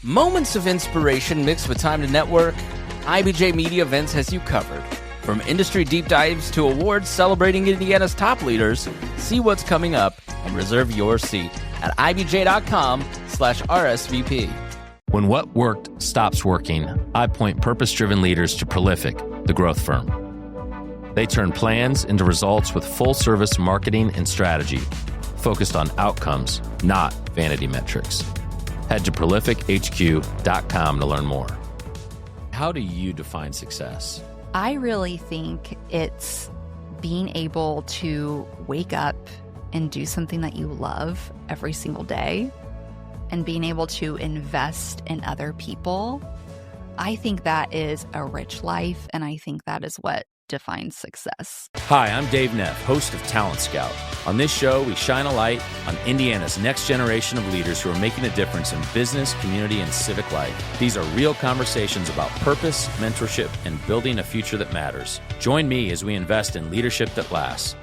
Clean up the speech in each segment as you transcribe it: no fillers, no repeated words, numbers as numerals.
Moments of inspiration mixed with time to network, IBJ Media Events has you covered. From industry deep dives to awards celebrating Indiana's top leaders, see what's coming up and reserve your seat at ibj.com/RSVP. When what worked stops working, I point purpose-driven leaders to Prolific, the growth firm. They turn plans into results with full-service marketing and strategy, focused on outcomes, not vanity metrics. Head to prolifichq.com to learn more. How do you define success? I really think it's being able to wake up and do something that you love every single day and being able to invest in other people. I think that is a rich life, and I think that is what defines success. Hi, I'm Dave Neff, host of Talent Scout. On this show, we shine a light on Indiana's next generation of leaders who are making a difference in business, community, and civic life. These are real conversations about purpose, mentorship, and building a future that matters. Join me as we invest in leadership that lasts.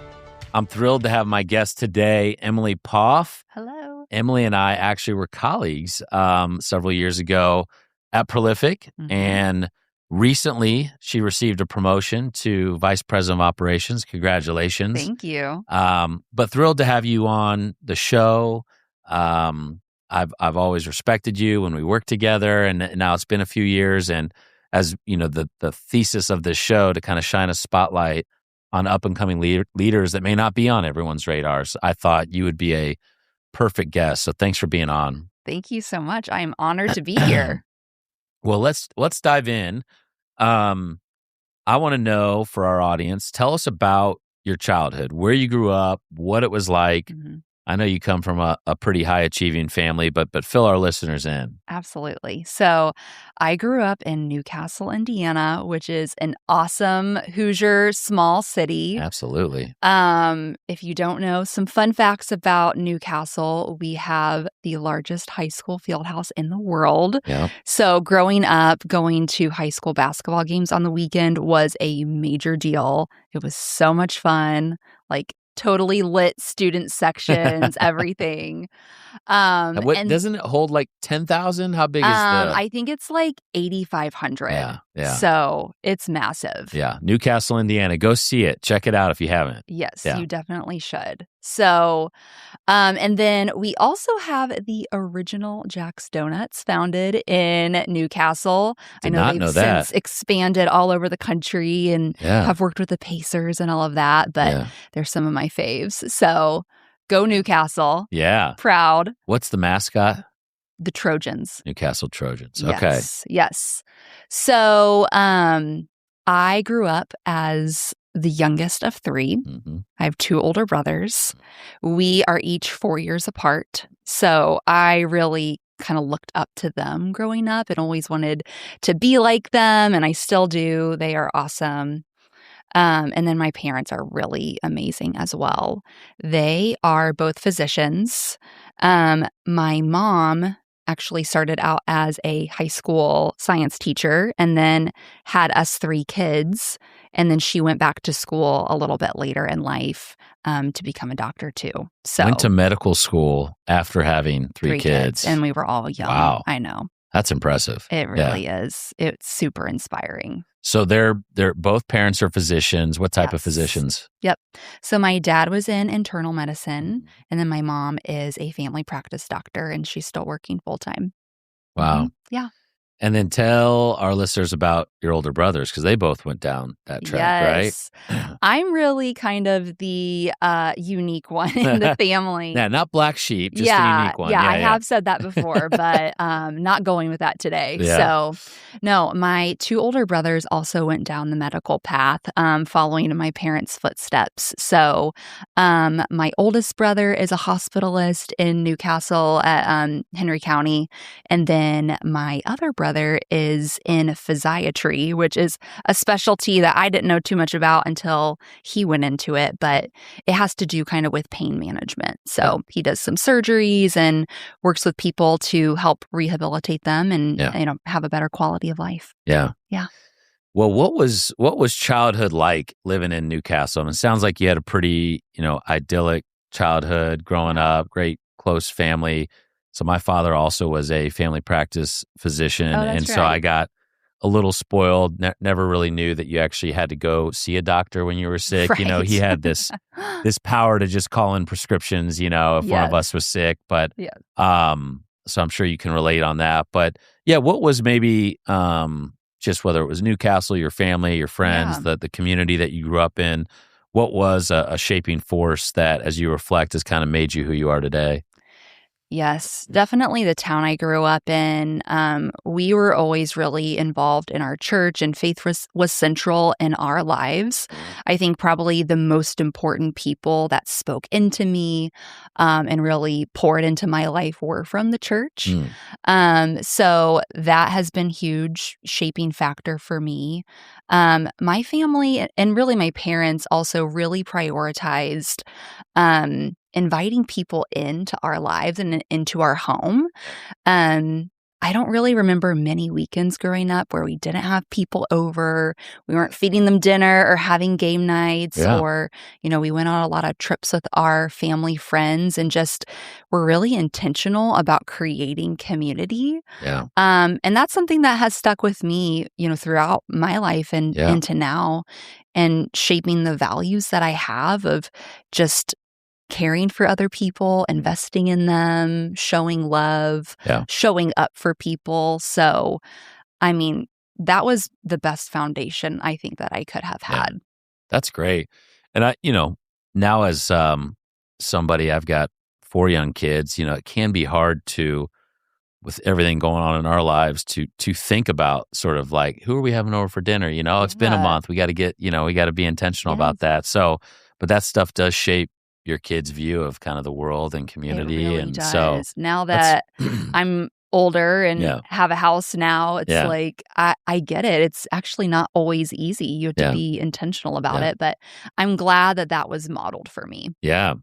I'm thrilled to have my guest today, Emily Poff. Hello. Emily and I actually were colleagues several years ago at Prolific, and recently, she received a promotion to Vice President of Operations. Congratulations. Thank you. But thrilled to have you on the show. I've always respected you when we worked together, and now it's been a few years. And as you know, the thesis of this show to kind of shine a spotlight on up and coming leaders that may not be on everyone's radars. I thought you would be a perfect guest. So thanks for being on. Thank you so much. I am honored to be here. Well, let's dive in. I want to know for our audience, tell us about your childhood, where you grew up, what it was like. I know you come from a pretty high achieving family, but fill our listeners in. Absolutely. So I grew up in Newcastle, Indiana, which is an awesome Hoosier small city. Absolutely. If you don't know, some fun facts about Newcastle, we have the largest high school field house in the world. Yeah. So growing up, going to high school basketball games on the weekend was a major deal. It was so much fun. Like, totally lit student sections, everything. And doesn't it hold like 10,000? How big is I think it's like 8,500. Yeah. So it's massive. Yeah. Newcastle, Indiana. Go see it. Check it out if you haven't. Yes, you definitely should. So, and then we also have the original Jack's Donuts founded in Newcastle. I know they've since expanded all over the country and have worked with the Pacers and all of that, but they're some of my faves. So go Newcastle. Yeah. Proud. What's the mascot? The Trojans. Newcastle Trojans. Okay. Yes. So I grew up as the youngest of three. I have two older brothers. We are each 4 years apart. So I really kind of looked up to them growing up and always wanted to be like them. And I still do. They are awesome. And then my parents are really amazing as well. They are both physicians. My mom actually started out as a high school science teacher and then had us three kids. And then she went back to school a little bit later in life to become a doctor too. So went to medical school after having three kids. And we were all young. Wow. I know. That's impressive. It really is. It's super inspiring. So they're both parents are physicians. What type of physicians? Yep. So my dad was in internal medicine, and then my mom is a family practice doctor, and she's still working full time. Wow. Yeah. And then tell our listeners about your older brothers, because they both went down that track, right? I'm really kind of the unique one in the family. Yeah, not black sheep, just the unique one. Yeah, I have said that before, but not going with that today. Yeah. So, no, my two older brothers also went down the medical path, following in my parents' footsteps. So, my oldest brother is a hospitalist in Newcastle at Henry County, and then my other brother is in physiatry, which is a specialty that I didn't know too much about until he went into it, but it has to do kind of with pain management. So he does some surgeries and works with people to help rehabilitate them and have a better quality of life. Yeah. Yeah. Well, what was childhood like living in Newcastle? I mean, it sounds like you had a pretty, idyllic childhood growing up, great close family. So my father also was a family practice physician. Oh, that's and so right. I got a little spoiled, never really knew that you actually had to go see a doctor when you were sick. Right. You know, he had this power to just call in prescriptions, you know, if one of us was sick. But Yes. so I'm sure you can relate on that. But yeah, what was maybe just whether it was Newcastle, your family, your friends, the community that you grew up in, what was a shaping force that, as you reflect, has kind of made you who you are today? Yes, definitely the town I grew up in. We were always really involved in our church, and faith was central in our lives. I think probably the most important people that spoke into me and really poured into my life were from the church. So that has been huge shaping factor for me. My family and really my parents also really prioritized inviting people into our lives and into our home. I don't really remember many weekends growing up where we didn't have people over. We weren't feeding them dinner or having game nights, or, we went on a lot of trips with our family friends and just were really intentional about creating community. And that's something that has stuck with me, throughout my life and into now, and shaping the values that I have of just caring for other people, investing in them, showing love, showing up for people. So, I mean, that was the best foundation I think that I could have had. That's great. And now as somebody, I've got 4 young kids, it can be hard to, with everything going on in our lives, to think about sort of like, who are we having over for dinner? It's been a month. We got to get, we got to be intentional about that. So, but that stuff does shape your kids' view of kind of the world and community. It really and does. so Now that I'm older and have a house now, it's like, I get it. It's actually not always easy. You have to be intentional about it, but I'm glad that was modeled for me. Yeah.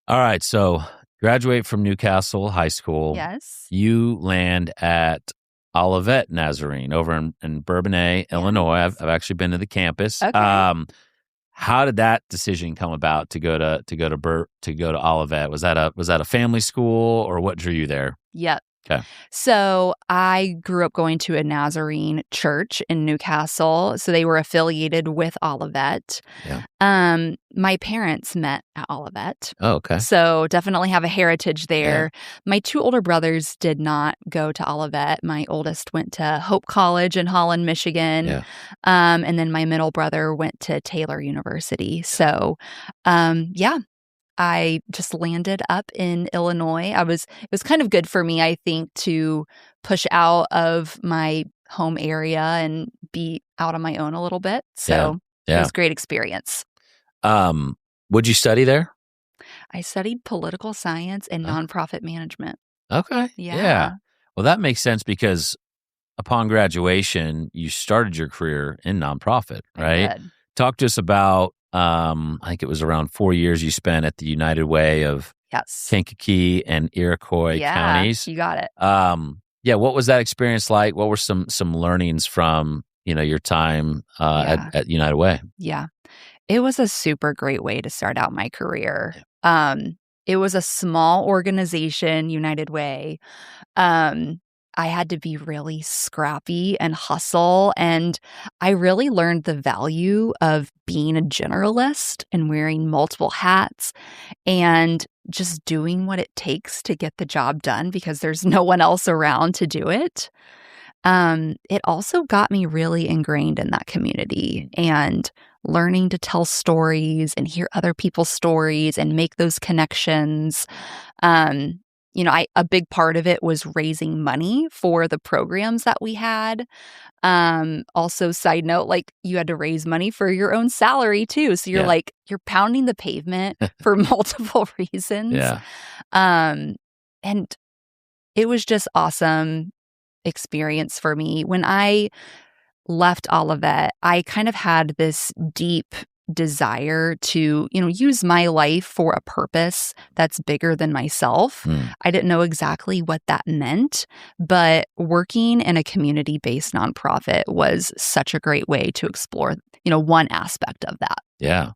All right. So graduate from Newcastle High School. Yes. You land at Olivet Nazarene over in Bourbonnais, Illinois. I've actually been to the campus. Okay. How did that decision come about to go to Olivet? Was that a family school, or what drew you there? Yep. Okay. So I grew up going to a Nazarene church in Newcastle. So they were affiliated with Olivet. My parents met at Olivet. Oh, okay. So definitely have a heritage there. My 2 older brothers did not go to Olivet. My oldest went to Hope College in Holland, Michigan. And then my middle brother went to Taylor University. So, I just landed up in Illinois. It was kind of good for me, I think, to push out of my home area and be out on my own a little bit. So it was a great experience. What'd you study there? I studied political science and nonprofit management. Okay. Yeah. Well, that makes sense because upon graduation, you started your career in nonprofit, right? I did. Talk to us about, I think it was around 4 years you spent at the United Way of Kankakee and Iroquois counties. You got it. What was that experience like? What were some learnings from, your time at United Way? Yeah. It was a super great way to start out my career. It was a small organization, United Way. I had to be really scrappy and hustle, and I really learned the value of being a generalist and wearing multiple hats and just doing what it takes to get the job done because there's no one else around to do it. It also got me really ingrained in that community and learning to tell stories and hear other people's stories and make those connections. A big part of it was raising money for the programs that we had. Also, side note, like you had to raise money for your own salary too. So you're pounding the pavement for multiple reasons. And it was just awesome experience for me. When I left Olivet, I kind of had this deep desire to, use my life for a purpose that's bigger than myself. I didn't know exactly what that meant, but working in a community-based nonprofit was such a great way to explore, one aspect of that. Yeah.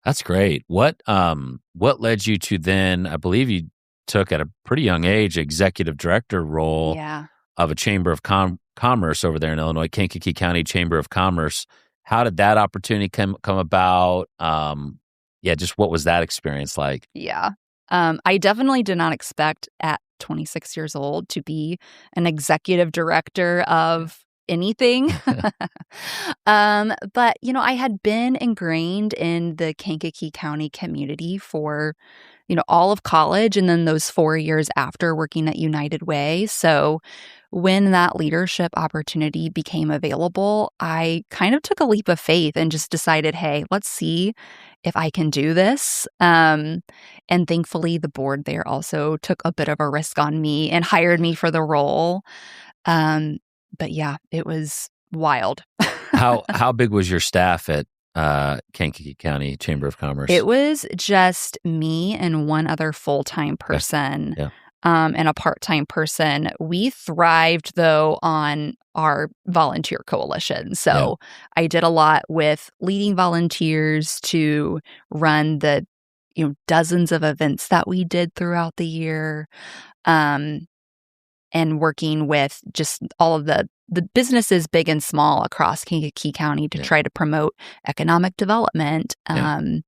That's great. What led you to then, I believe you took at a pretty young age executive director role of a chamber of commerce over there in Illinois, Kankakee County Chamber of Commerce. How did that opportunity come about? Just what was that experience like? Yeah. I definitely did not expect at 26 years old to be an executive director of anything. But, I had been ingrained in the Kankakee County community for, all of college and then those 4 years after working at United Way. So when that leadership opportunity became available, I kind of took a leap of faith and just decided, hey, let's see if I can do this. And thankfully, the board there also took a bit of a risk on me and hired me for the role. But yeah, it was wild. How big was your staff at Kankakee County Chamber of Commerce? It was just me and one other full-time person. Yeah. And a part-time person. We thrived, though, on our volunteer coalition. So I did a lot with leading volunteers to run the, dozens of events that we did throughout the year, and working with just all of the businesses, big and small, across Kankakee County to try to promote economic development and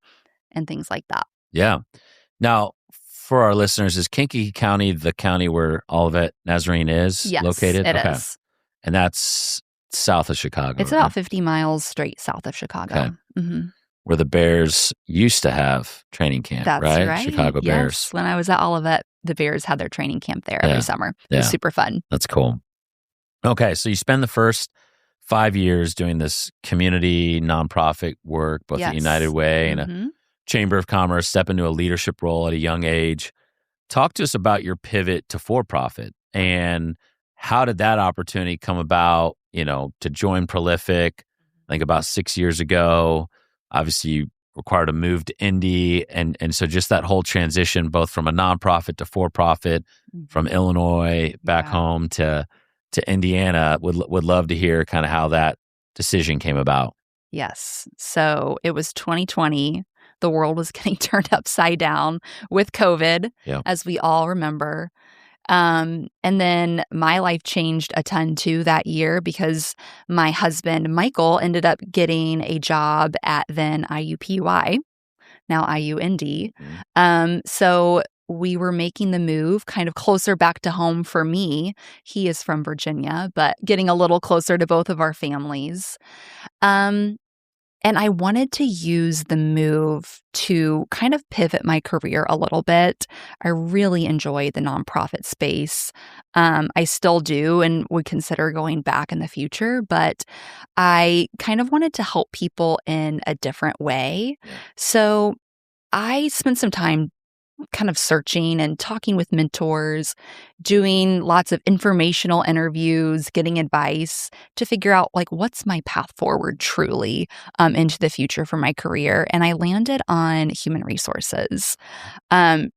things like that. Yeah. Now, for our listeners, is Kankakee County the county where Olivet Nazarene is located? Yes, it is. And that's south of Chicago. It's about 50 miles straight south of Chicago. Okay. Mm-hmm. Where the Bears used to have training camp, That's right? Chicago Bears. Yes. When I was at Olivet, the Bears had their training camp there every summer. It was super fun. That's cool. Okay, so you spend the first 5 years doing this community nonprofit work, both at United Way and a Chamber of Commerce, step into a leadership role at a young age. Talk to us about your pivot to for-profit and how did that opportunity come about, to join Prolific, I think about 6 years ago. Obviously, you required a move to Indy. And so just that whole transition, both from a nonprofit to for-profit, from Illinois back home to Indiana, would love to hear kind of how that decision came about. Yes. So it was 2020. The world was getting turned upside down with COVID, as we all remember. And then my life changed a ton too that year because my husband, Michael, ended up getting a job at then IUPUI, now IUND. So we were making the move kind of closer back to home for me. He is from Virginia, but getting a little closer to both of our families. And I wanted to use the move to kind of pivot my career a little bit. I really enjoy the nonprofit space. I still do and would consider going back in the future, but I kind of wanted to help people in a different way. So I spent some time kind of searching and talking with mentors, doing lots of informational interviews, getting advice to figure out what's my path forward truly into the future for my career. And I landed on human resources,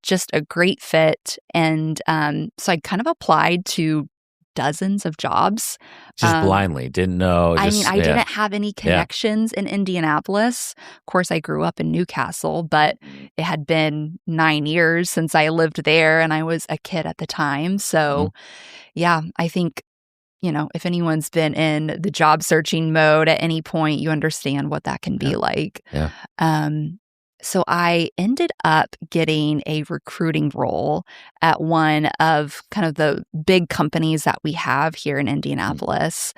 just a great fit. And so I kind of applied to dozens of jobs. Just blindly, didn't know. I didn't have any connections in Indianapolis. Of course, I grew up in Newcastle, but it had been 9 years since I lived there and I was a kid at the time. So I think, if anyone's been in the job searching mode at any point, you understand what that can be like. So I ended up getting a recruiting role at one of kind of the big companies that we have here in Indianapolis.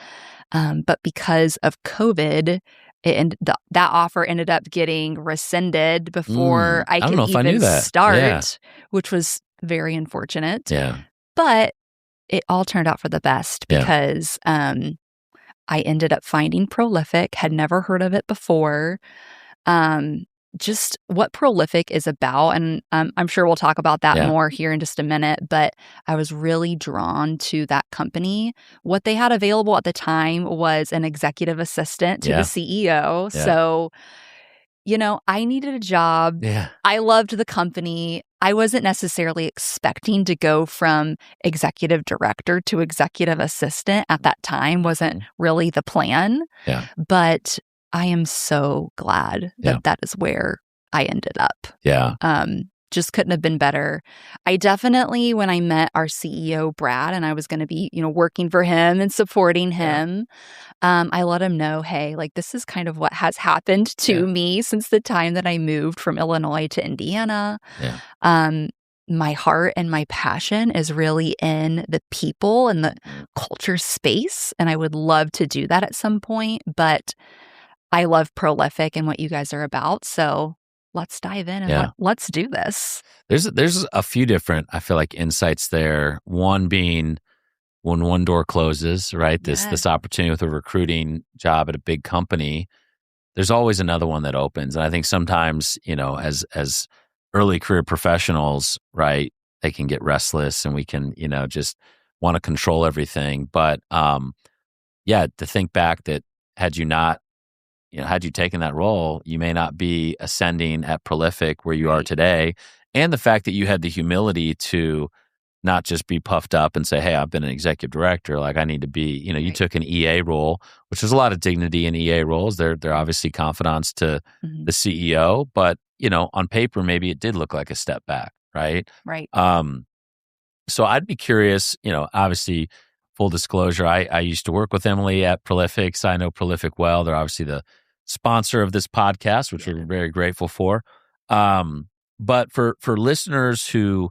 But because of COVID, that offer ended up getting rescinded before I could even start, which was very unfortunate. But it all turned out for the best because I ended up finding Prolific, had never heard of it before. Just what Prolific is about. And I'm sure we'll talk about that more here in just a minute. But I was really drawn to that company. What they had available at the time was an executive assistant to the CEO. So, I needed a job. I loved the company. I wasn't necessarily expecting to go from executive director to executive assistant at that time. Wasn't really the plan. But I am so glad that that is where I ended up. just couldn't have been better. I definitely, when I met our CEO, Brad, and I was going to be, working for him and supporting him, I let him know, hey, like this is kind of what has happened to me since the time that I moved from Illinois to Indiana. My heart and my passion is really in the people and the culture space, and I would love to do that at some point, but I love Prolific and what you guys are about, so let's dive in and let's do this. There's a few different, I feel like, insights there. One being when one door closes, right? This opportunity with a recruiting job at a big company, there's always another one that opens. And I think sometimes, as early career professionals, right, they can get restless and we can, just want to control everything. But to think back that had you taken that role, you may not be ascending at Prolific where you are today. And the fact that you had the humility to not just be puffed up and say, hey, I've been an executive director, like I need to be, you took an EA role, which there's a lot of dignity in EA roles. They're obviously confidants to the CEO, but, on paper, maybe it did look like a step back, right? Right. So I'd be curious, obviously, full disclosure, I used to work with Emily at Prolific, so I know Prolific well. They're obviously the sponsor of this podcast, which we're very grateful for. But for listeners who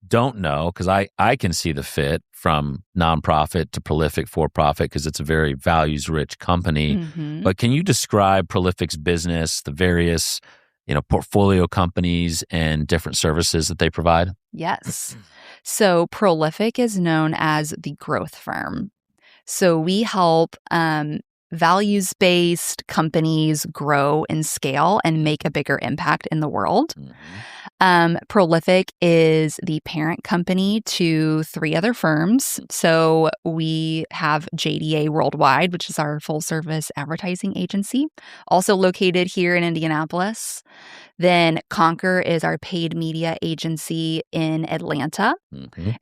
don't know, because I can see the fit from nonprofit to Prolific for-profit because it's a very values-rich company. But can you describe Prolific's business, the various portfolio companies and different services that they provide? Yes. So Prolific is known as the growth firm. So we help values-based companies grow and scale and make a bigger impact in the world. Prolific is the parent company to 3 other firms. So we have JDA Worldwide, which is our full-service advertising agency, also located here in Indianapolis. Then Conquer is our paid media agency in Atlanta.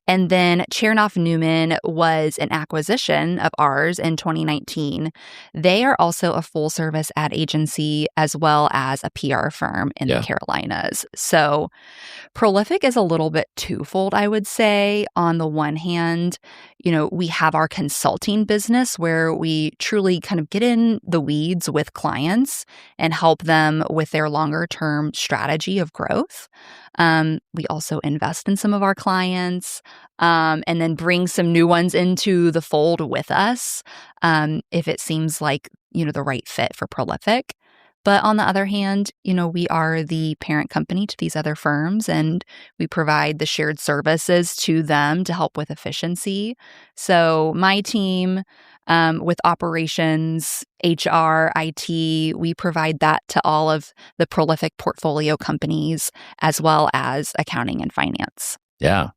And then Chernoff Newman was an acquisition of ours in 2019. They are also a full-service ad agency as well as a PR firm in the Carolinas. So Prolific is a little bit twofold, I would say. On the one hand, we have our consulting business where we truly kind of get in the weeds with clients and help them with their longer-term strategy of growth. We also invest in some of our clients and then bring some new ones into the fold with us if it seems like, the right fit for Prolific. But on the other hand, we are the parent company to these other firms and we provide the shared services to them to help with efficiency. So my team with operations, HR, IT, we provide that to all of the Prolific portfolio companies as well as accounting and finance. Yeah.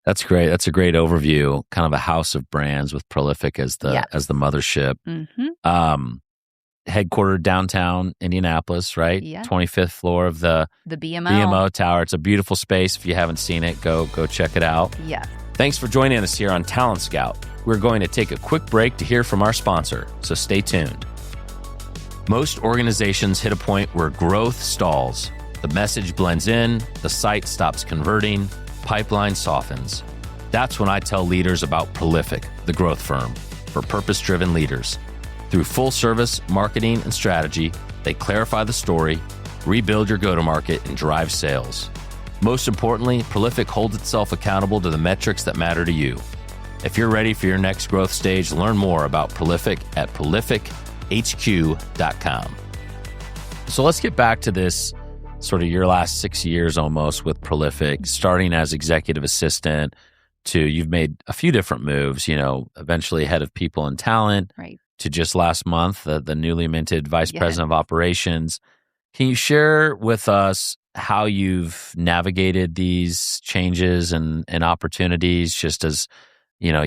That's great. That's a great overview, kind of a house of brands with Prolific as the mothership. Headquartered downtown Indianapolis, right? Yeah. 25th floor of the BMO Tower. It's a beautiful space. If you haven't seen it, go check it out. Yeah. Thanks for joining us here on Talent Scout. We're going to take a quick break to hear from our sponsor, so stay tuned. Most organizations hit a point where growth stalls. The message blends in, the site stops converting, pipeline softens. That's when I tell leaders about Prolific, the growth firm, for purpose-driven leaders. Through full-service marketing and strategy, they clarify the story, rebuild your go-to-market, and drive sales. Most importantly, Prolific holds itself accountable to the metrics that matter to you. If you're ready for your next growth stage, learn more about Prolific at prolifichq.com. So let's get back to this sort of your last 6 years almost with Prolific, starting as executive assistant to you've made a few different moves, eventually head of people and talent, right, to just last month, the newly minted vice president of operations. Can you share with us how you've navigated these changes and opportunities? Just as I know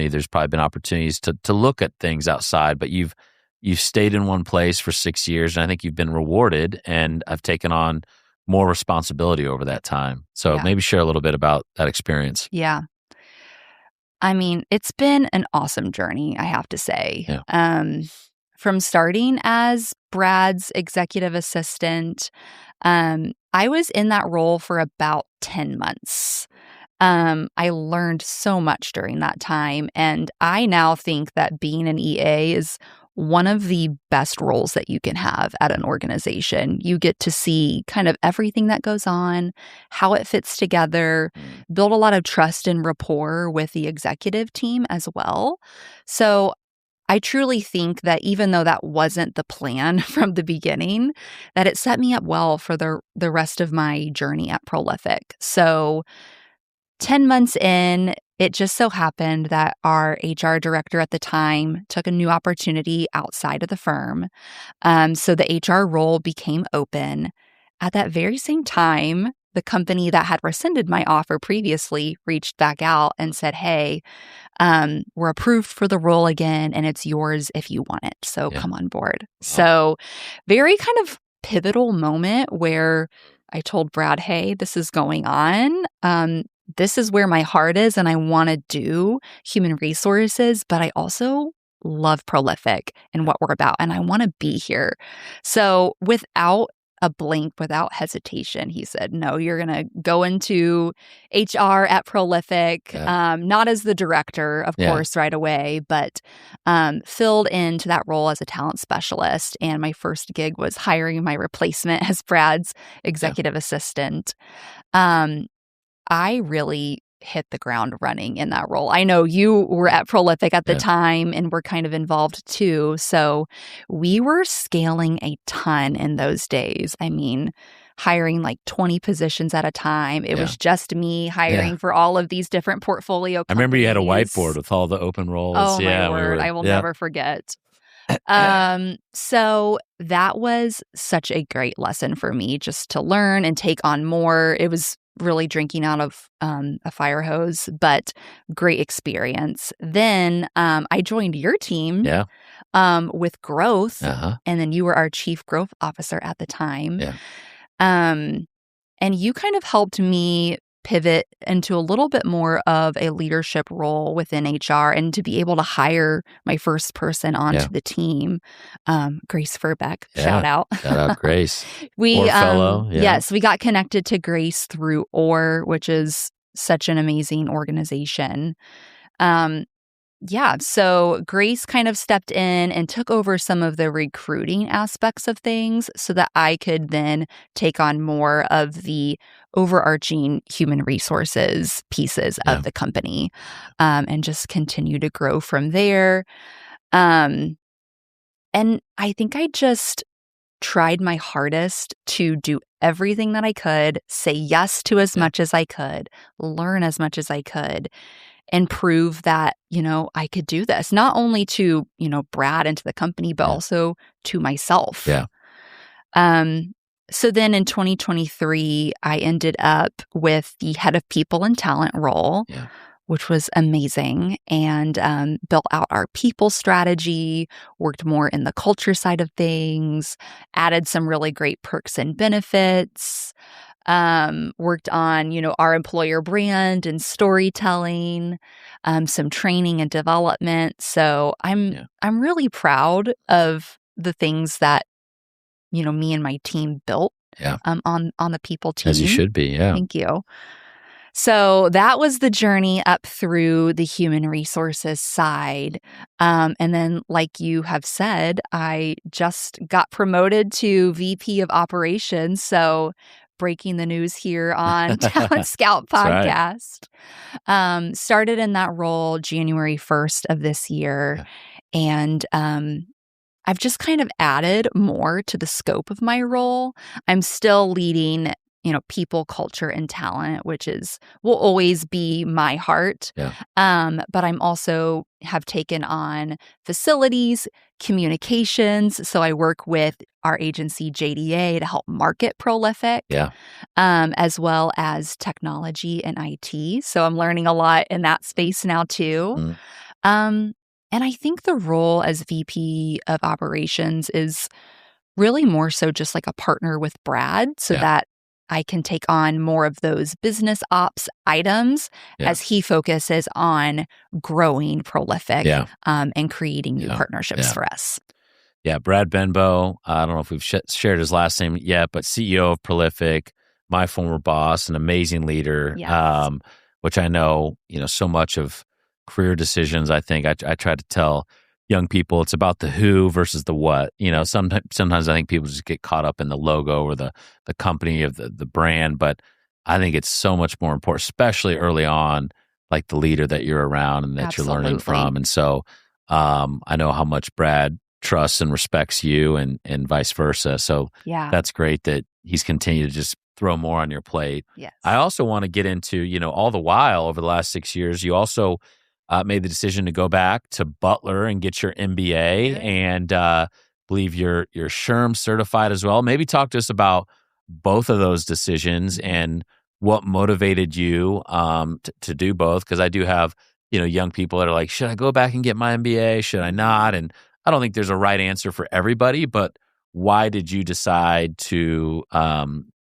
there's probably been opportunities to look at things outside, but you've stayed in one place for 6 years, and I think you've been rewarded and have taken on more responsibility over that time. So maybe share a little bit about that experience. Yeah. I mean, it's been an awesome journey, I have to say. Yeah. from starting as Brad's executive assistant, I was in that role for about 10 months. I learned so much during that time, and I now think that being an EA is one of the best roles that you can have at an organization. You get to see kind of everything that goes on, how it fits together, build a lot of trust and rapport with the executive team as well. So I truly think that even though that wasn't the plan from the beginning, that it set me up well for the rest of my journey at Prolific. So 10 months in, it just so happened that our HR director at the time took a new opportunity outside of the firm. So the HR role became open. At that very same time, the company that had rescinded my offer previously reached back out and said, hey, we're approved for the role again, and it's yours if you want it. So come on board. Wow. So very kind of pivotal moment where I told Brad, hey, this is going on. This is where my heart is, and I want to do human resources, but I also love Prolific and what we're about, and I want to be here. So without a blink, without hesitation, he said, no, you're going to go into HR at Prolific, not as the director, of course, right away, but filled into that role as a talent specialist. And my first gig was hiring my replacement as Brad's executive assistant. I really hit the ground running in that role. I know you were at Prolific at the time and were kind of involved too. So we were scaling a ton in those days. I mean, hiring like 20 positions at a time. It was just me hiring for all of these different portfolio companies. I remember you had a whiteboard with all the open roles. Oh my word. I will never forget. So that was such a great lesson for me just to learn and take on more. It was really drinking out of a fire hose, but great experience. Then I joined your team with growth, and then you were our chief growth officer at the time. And you kind of helped me pivot into a little bit more of a leadership role within HR and to be able to hire my first person onto the team, Grace Furbeck. Shout out. Shout out, Grace. We fellow. Yes, we got connected to Grace through OR, which is such an amazing organization. So Grace kind of stepped in and took over some of the recruiting aspects of things so that I could then take on more of the overarching human resources pieces of the company, and just continue to grow from there. And I think I just tried my hardest to do everything that I could, say yes to as much as I could, learn as much as I could, and prove that, I could do this, not only to, Brad and to the company, but also to myself. So then in 2023, I ended up with the head of people and talent role, which was amazing, and built out our people strategy, worked more in the culture side of things, added some really great perks and benefits, worked on, our employer brand and storytelling, some training and development. So I'm really proud of the things that, me and my team built on the people team. As you should be, yeah. Thank you. So that was the journey up through the human resources side. And then, like you have said, I just got promoted to VP of operations. So breaking the news here on Talent Scout podcast. Started in that role January 1st of this year. And I've just kind of added more to the scope of my role. I'm still leading, people, culture, and talent, which will always be my heart. But I'm also have taken on facilities, communications. So I work with our agency JDA to help market Prolific, as well as technology and IT. So I'm learning a lot in that space now too. And I think the role as VP of operations is really more so just like a partner with Brad so that I can take on more of those business ops items as he focuses on growing Prolific and creating new partnerships for us. Yeah, Brad Benbow. I don't know if we've shared his last name yet, but CEO of Prolific, my former boss, an amazing leader, Yes. which I know, so much of career decisions, I think I try to tell young people it's about the who versus the what. Sometimes I think people just get caught up in the logo or the company of the brand, but I think it's so much more important, especially early on, like the leader that you're around and that you're learning from. And so I know how much Brad trusts and respects you and vice versa. So that's great that he's continued to just throw more on your plate. Yes. I also want to get into, all the while over the last 6 years, you also made the decision to go back to Butler and get your MBA and believe you're SHRM certified as well. Maybe talk to us about both of those decisions and what motivated you to do both. Because I do have, young people that are like, should I go back and get my MBA? Should I not? And I don't think there's a right answer for everybody, but why did you decide to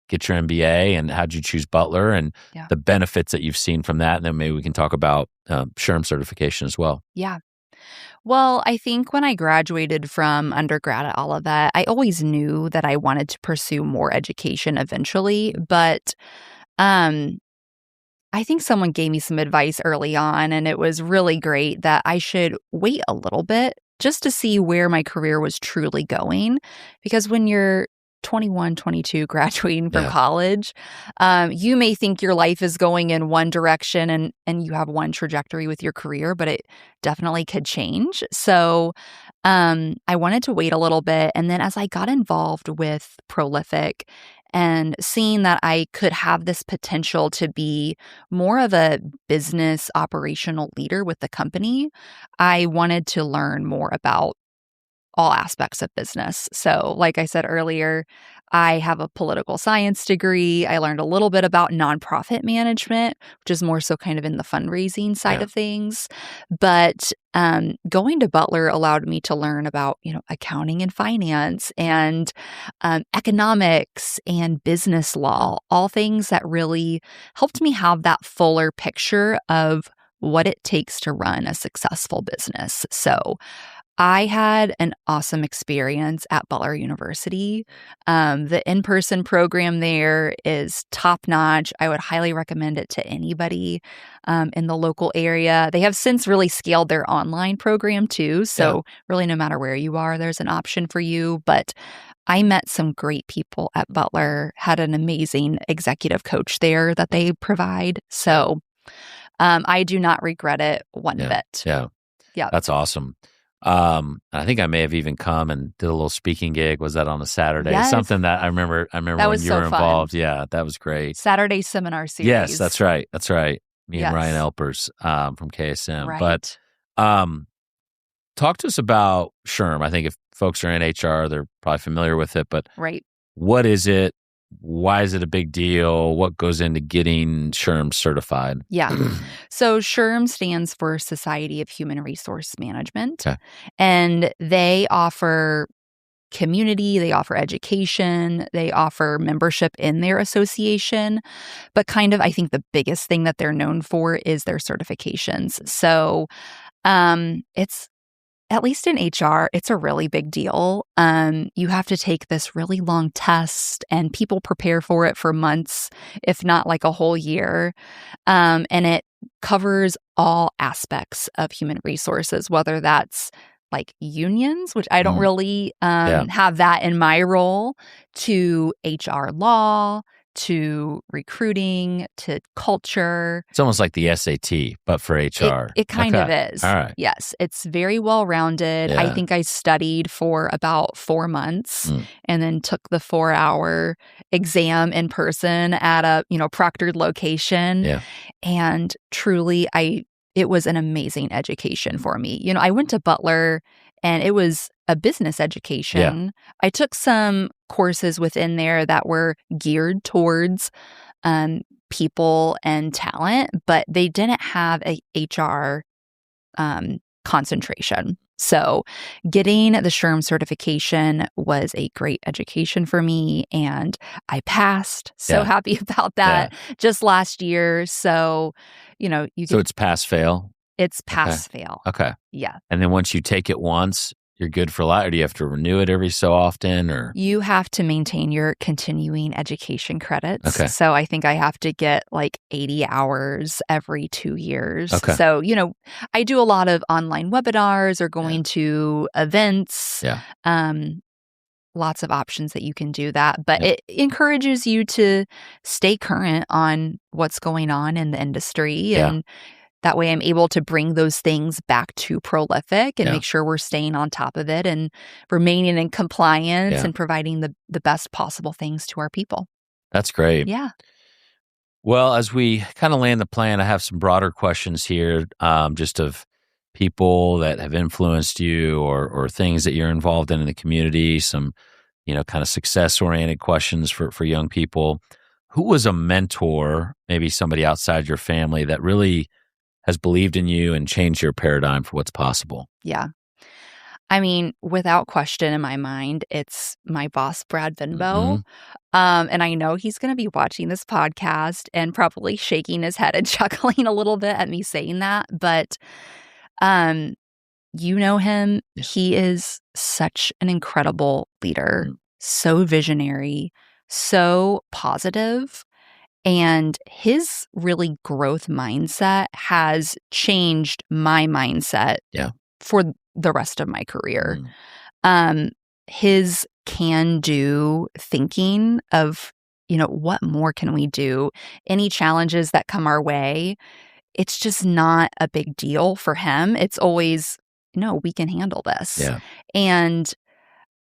get your MBA and how'd you choose Butler and the benefits that you've seen from that? And then maybe we can talk about SHRM certification as well. Yeah. Well, I think when I graduated from undergrad at Olivet, I always knew that I wanted to pursue more education eventually, but I think someone gave me some advice early on, and it was really great that I should wait a little bit just to see where my career was truly going. Because when you're 21, 22, graduating from college, you may think your life is going in one direction and you have one trajectory with your career, but it definitely could change. So I wanted to wait a little bit. And then as I got involved with Prolific and seeing that I could have this potential to be more of a business operational leader with the company, I wanted to learn more about all aspects of business. So like I said earlier, I have a political science degree. I learned a little bit about nonprofit management, which is more so kind of in the fundraising side of things. But going to Butler allowed me to learn about, accounting and finance and economics and business law, all things that really helped me have that fuller picture of what it takes to run a successful business. So I had an awesome experience at Butler University. The in-person program there is top-notch. I would highly recommend it to anybody in the local area. They have since really scaled their online program too, so really no matter where you are, there's an option for you. But I met some great people at Butler, had an amazing executive coach there that they provide. So I do not regret it one bit. Yeah. That's awesome. I think I may have even come and did a little speaking gig. Was that on a Saturday? Yes. Something that I remember that when was you so were fun. involved. Yeah, that was great. Saturday seminar series. Yes, that's right. Me and Ryan Elpers from KSM. Right. But talk to us about SHRM. I think if folks are in HR, they're probably familiar with it. But what is it? Why is it a big deal? What goes into getting SHRM certified? Yeah. So SHRM stands for Society of Human Resource Management. And they offer community, they offer education, they offer membership in their association. But kind of, I think the biggest thing that they're known for is their certifications. So it's, at least in HR, it's a really big deal. You have to take this really long test, and people prepare for it for months, if not like a whole year. And it covers all aspects of human resources, whether that's like unions, which I don't really have that in my role, to HR law, to recruiting, to culture. It's almost like the SAT, but for HR. It kind of is. All right. Yes. It's very well-rounded. I think I studied for about 4 months and then took the 4-hour exam in person at a, proctored location. Yeah. And truly, it was an amazing education for me. I went to Butler and it was a business education. Yeah. I took some courses within there that were geared towards people and talent, but they didn't have a HR concentration. So getting the SHRM certification was a great education for me, and I passed. So happy about that just last year. So, So it's pass-fail? It's pass-fail. Okay. Yeah. And then once you take it once, you're good for life, or do you have to renew it every so often? Or you have to maintain your continuing education credits. Okay. So I think I have to get like 80 hours every 2 years. Okay. So, I do a lot of online webinars or going to events. Yeah. Lots of options that you can do that, but it encourages you to stay current on what's going on in the industry. And that way I'm able to bring those things back to Prolific and make sure we're staying on top of it and remaining in compliance and providing the best possible things to our people. That's great. Yeah. Well, as we kind of land the plan, I have some broader questions here, just of people that have influenced you or things that you're involved in the community, some, kind of success-oriented questions for young people. Who was a mentor, maybe somebody outside your family, that really has believed in you and changed your paradigm for what's possible? Yeah. I mean, without question in my mind, it's my boss, Brad Benbow. And I know he's going to be watching this podcast and probably shaking his head and chuckling a little bit at me saying that. But you know him. He is such an incredible leader, so visionary, so positive. And his really growth mindset has changed my mindset for the rest of my career. His can-do thinking of, what more can we do? Any challenges that come our way, it's just not a big deal for him. It's always, no, we can handle this. Yeah. And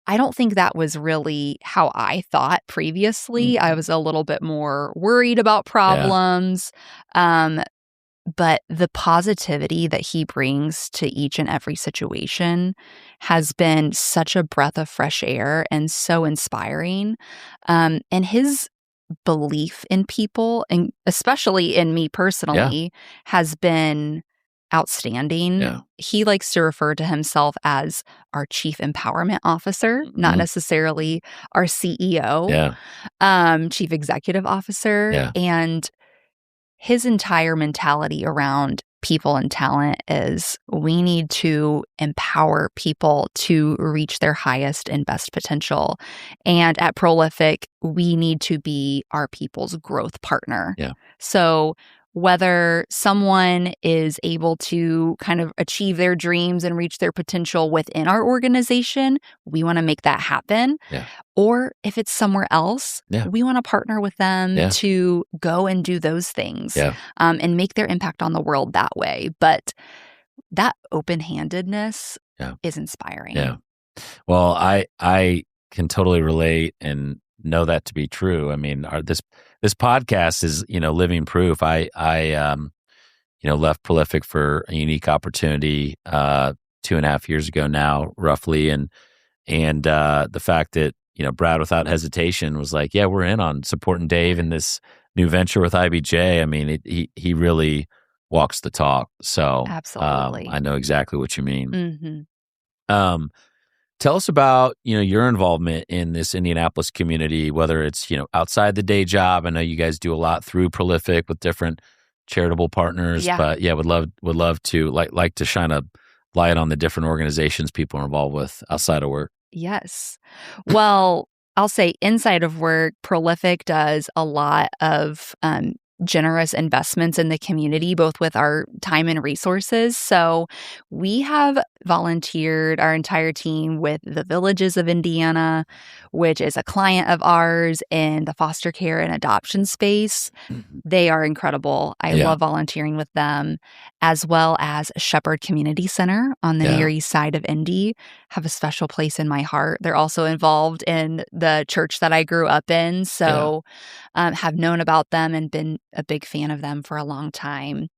I don't think that was really how I thought previously. I was a little bit more worried about problems. But the positivity that he brings to each and every situation has been such a breath of fresh air and so inspiring. And his belief in people, and especially in me personally, has been outstanding. Yeah. He likes to refer to himself as our chief empowerment officer, not necessarily our CEO, chief executive officer. And his entire mentality around people and talent is we need to empower people to reach their highest and best potential. And at Prolific, we need to be our people's growth partner. So whether someone is able to kind of achieve their dreams and reach their potential within our organization, we want to make that happen. Or if it's somewhere else, we want to partner with them to go and do those things and make their impact on the world that way. But that open-handedness is inspiring. Yeah. Well, I can totally relate and know that to be true. I mean, this podcast is, living proof. I left Prolific for a unique opportunity 2.5 years ago now, roughly, and the fact that Brad, without hesitation, was like, "Yeah, we're in on supporting Dave in this new venture with IBJ." I mean, he really walks the talk. So, absolutely, I know exactly what you mean. Tell us about, your involvement in this Indianapolis community, whether it's, outside the day job. I know you guys do a lot through Prolific with different charitable partners, but would love to like to shine a light on the different organizations people are involved with outside of work. Yes. Well, I'll say inside of work, Prolific does a lot of generous investments in the community, both with our time and resources. So we have volunteered our entire team with the Villages of Indiana, which is a client of ours in the foster care and adoption space. They are incredible. I love volunteering with them, as well as Shepherd Community Center on the Near East Side of Indy. Have a special place in my heart. They're also involved in the church that I grew up in. So have known about them and been a big fan of them for a long time.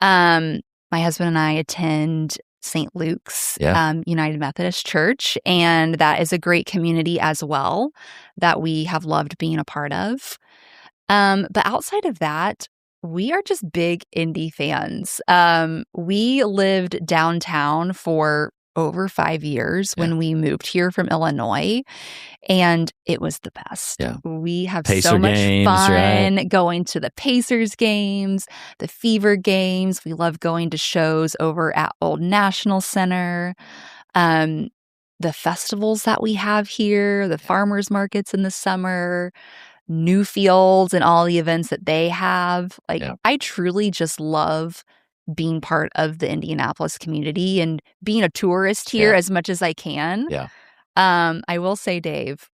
My husband and I attend St. Luke's United Methodist Church, and that is a great community as well that we have loved being a part of. But outside of that, we are just big Indy fans. We lived downtown for over 5 years when we moved here from Illinois, and it was the best. We have so much fun going to the Pacers games, the Fever games. We love going to shows over at Old National Center. The festivals that we have here, the farmers markets in the summer, New Fields and all the events that they have. I truly just love being part of the Indianapolis community and being a tourist here as much as I can. Yeah. I will say, Dave,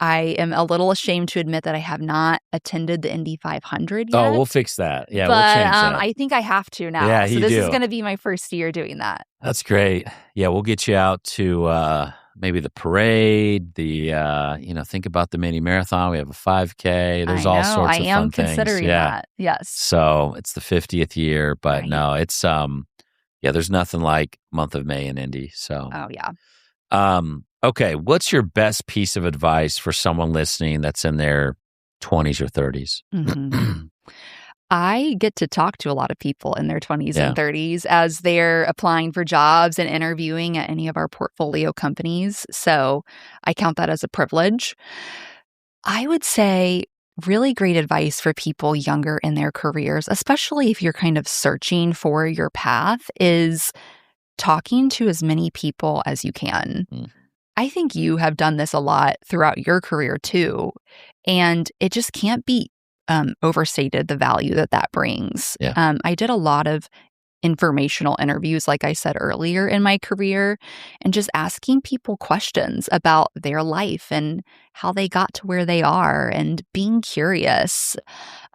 I am a little ashamed to admit that I have not attended the Indy 500 yet. Oh, we'll fix that. Yeah, but, we'll change that. I think I have to now. Yeah, so this is going to be my first year doing that. That's great. Yeah, we'll get you out to maybe the parade, think about the mini marathon. We have a 5K. There's all sorts of fun things. I am considering that. Yes. So it's the 50th year, but no, it's there's nothing like month of May in Indy. So okay, what's your best piece of advice for someone listening that's in their 20s or 30s? Mm-hmm. I get to talk to a lot of people in their 20s and 30s as they're applying for jobs and interviewing at any of our portfolio companies. So I count that as a privilege. I would say really great advice for people younger in their careers, especially if you're kind of searching for your path, is talking to as many people as you can. Mm. I think you have done this a lot throughout your career too, and it just can't be overstated the value that brings. Yeah. I did a lot of informational interviews, like I said earlier in my career, and just asking people questions about their life and how they got to where they are and being curious.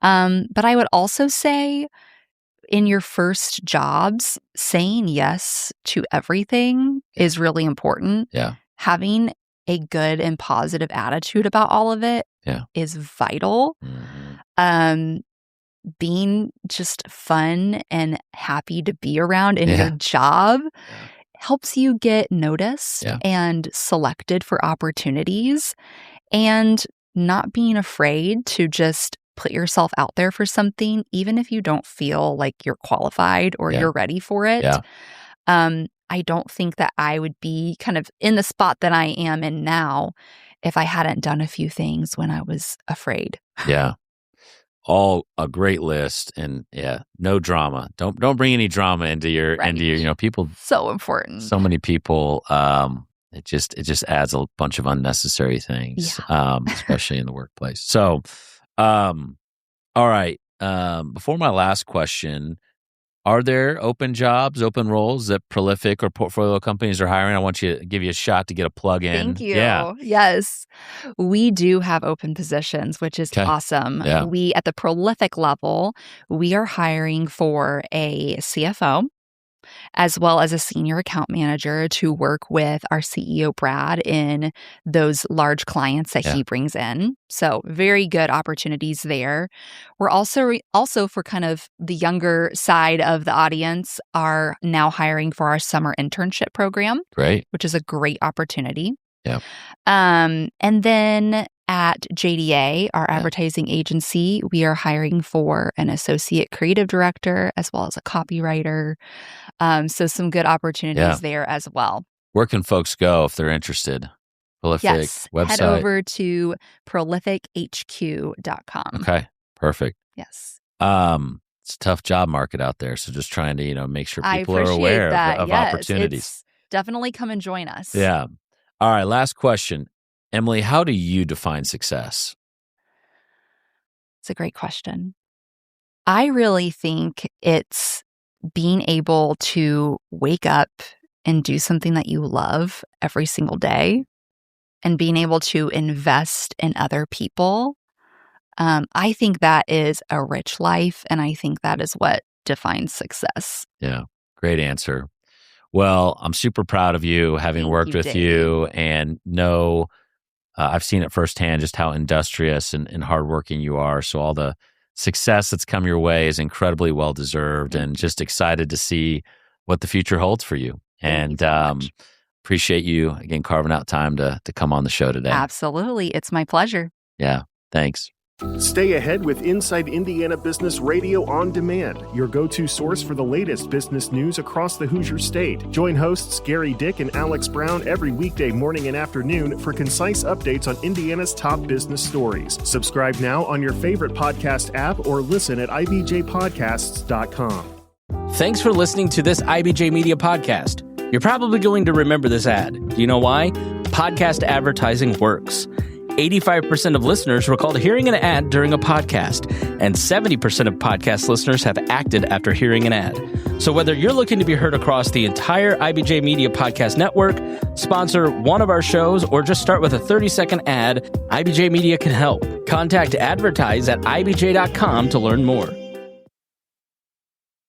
But I would also say in your first jobs, saying yes to everything is really important. Yeah. Having a good and positive attitude about all of it is vital. Mm-hmm. Being just fun and happy to be around in your job helps you get noticed and selected for opportunities, and not being afraid to just put yourself out there for something, even if you don't feel like you're qualified or you're ready for it. Yeah. I don't think that I would be kind of in the spot that I am in now if I hadn't done a few things when I was afraid. Yeah. All a great list, and no drama. Don't bring any drama into your people. So important. So many people. It just adds a bunch of unnecessary things, especially in the workplace. So, all right. Before my last question, are there open jobs, open roles that Prolific or portfolio companies are hiring? I want you to give you a shot to get a plug in. Thank you. Yeah. Yes. We do have open positions, which is awesome. Yeah. We, at the Prolific level, we are hiring for a CFO, as well as a senior account manager to work with our CEO, Brad, in those large clients that he brings in. So very good opportunities there. We're also for kind of the younger side of the audience are now hiring for our summer internship program. Great. Which is a great opportunity. Yeah. And then at JDA, our advertising agency, we are hiring for an associate creative director as well as a copywriter. So some good opportunities there as well. Where can folks go if they're interested? Prolific website? Head over to prolifichq.com. Okay, perfect. Yes. It's a tough job market out there, so just trying to make sure people are aware of opportunities. It's definitely come and join us. Yeah. All right, last question. Emily, how do you define success? It's a great question. I really think it's being able to wake up and do something that you love every single day and being able to invest in other people. I think that is a rich life, and I think that is what defines success. Yeah, great answer. Well, I'm super proud of you, having worked with you, and know I've seen it firsthand just how industrious and hardworking you are. So all the success that's come your way is incredibly well-deserved, and just excited to see what the future holds for you. And appreciate you, again, carving out time to come on the show today. Absolutely. It's my pleasure. Yeah. Thanks. Stay ahead with Inside Indiana Business Radio on Demand, your go-to source for the latest business news across the Hoosier State. Join hosts Gary Dick and Alex Brown every weekday morning and afternoon for concise updates on Indiana's top business stories. Subscribe now on your favorite podcast app or listen at ibjpodcasts.com. Thanks for listening to this IBJ Media podcast. You're probably going to remember this ad. Do you know why? Podcast advertising works. 85% of listeners recalled hearing an ad during a podcast, and 70% of podcast listeners have acted after hearing an ad. So whether you're looking to be heard across the entire IBJ Media Podcast Network, sponsor one of our shows, or just start with a 30-second ad, IBJ Media can help. Contact advertise@ibj.com to learn more.